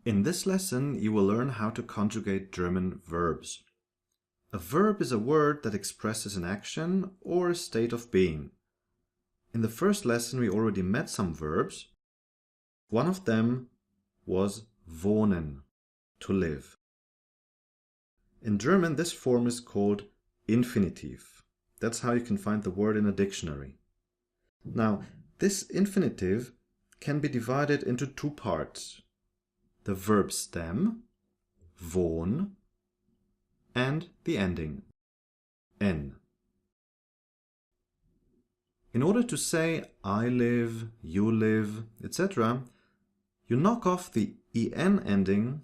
In this lesson, you will learn how to conjugate German verbs. A verb is a word that expresses an action or a state of being. In the first lesson, we already met some verbs. One of them was wohnen, to live. In German, this form is called infinitive. That's how you can find the word in a dictionary. Now, this infinitive can be divided into two parts. The verb stem, wohn, and the ending, n. In order to say I live, you live, etc., you knock off the en ending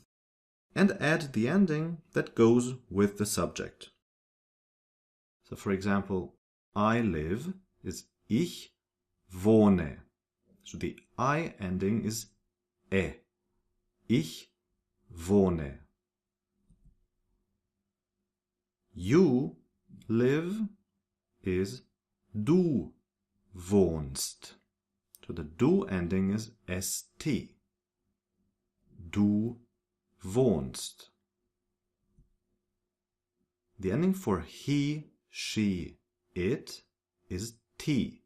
and add the ending that goes with the subject. So for example, I live is ich wohne. So the I ending is e. Ich wohne. You live is du wohnst. So the du ending is st. Du wohnst. The ending for he, she, it is t.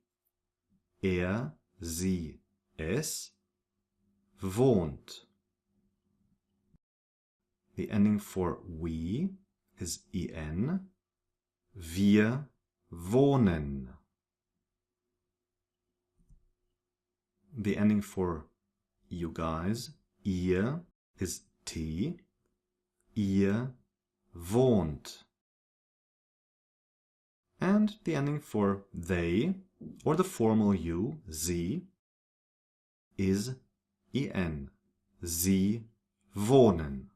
Sie, es wohnt. The ending for we is en. Wir wohnen. The ending for you guys, ihr, is t. Ihr wohnt. And the ending for they, or the formal you, sie, is en. Sie wohnen.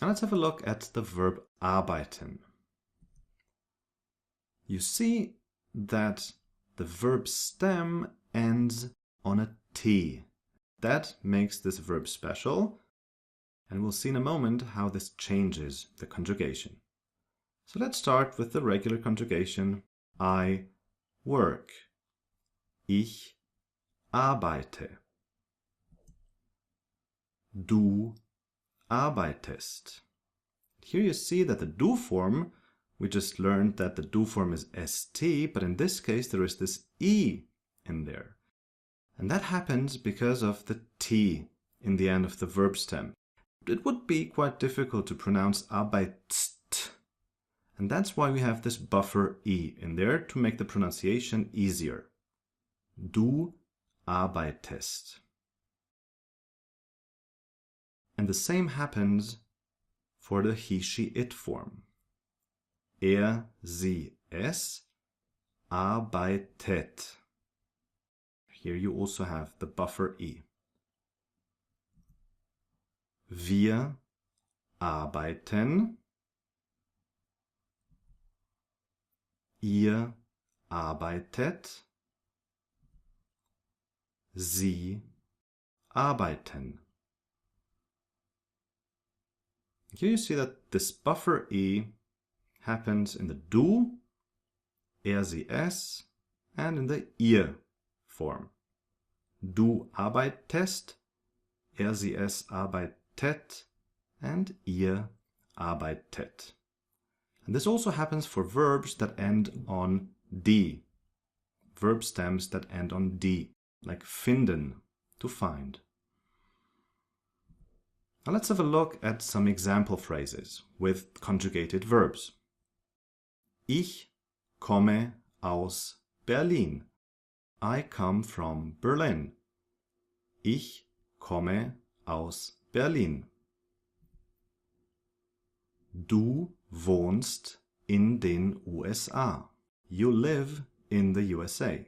Now let's have a look at the verb arbeiten. You see that the verb stem ends on a T. That makes this verb special, and we'll see in a moment how this changes the conjugation. So let's start with the regular conjugation, I work. Ich arbeite. Du arbeitest. Here you see that the du form, we just learned that the du form is st, but in this case there is this e in there. And that happens because of the t in the end of the verb stem. It would be quite difficult to pronounce arbeitst, and that's why we have this buffer e in there to make the pronunciation easier. Du arbeitest. And the same happens for the he, she, it form. Sie, es arbeitet. Here you also have the buffer e. Wir arbeiten. Ihr arbeitet. Sie arbeiten. Here you see that this buffer e happens in the du, sie, es, and in the ihr form. Du arbeitest, sie, es arbeitet, and ihr arbeitet. And this also happens for verbs that end on d, verb stems that end on d, like finden, to find. Now let's have a look at some example phrases with conjugated verbs. Ich komme aus Berlin. I come from Berlin. Ich komme aus Berlin. Du wohnst in den USA. You live in the USA.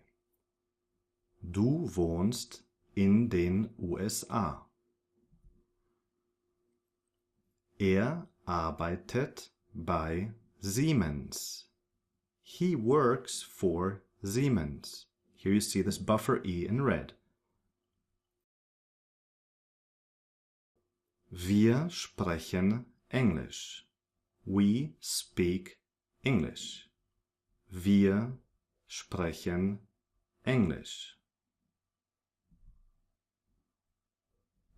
Du wohnst in den USA. Arbeitet bei Siemens. He works for Siemens. Here you see this buffer e in red. Wir sprechen Englisch. We speak English. Wir sprechen Englisch.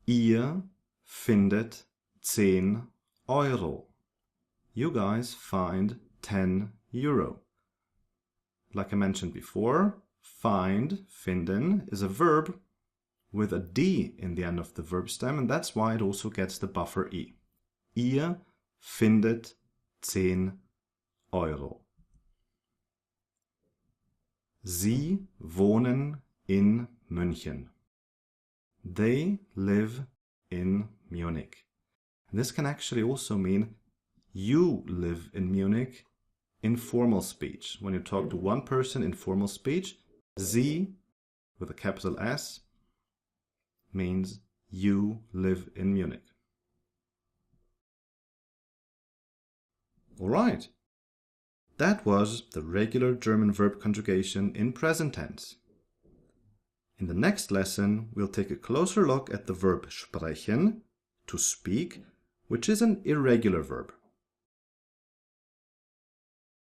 Ihr findet 10 Euro. You guys find 10 euro. Like I mentioned before, find, finden, is a verb with a D in the end of the verb stem, and that's why it also gets the buffer E. Ihr findet 10 Euro. Sie wohnen in München. They live in Munich. This can actually also mean you live in Munich in formal speech. When you talk to one person in formal speech, Sie with a capital S means you live in Munich. All right. That was the regular German verb conjugation in present tense. In the next lesson, we'll take a closer look at the verb sprechen, to speak, which is an irregular verb.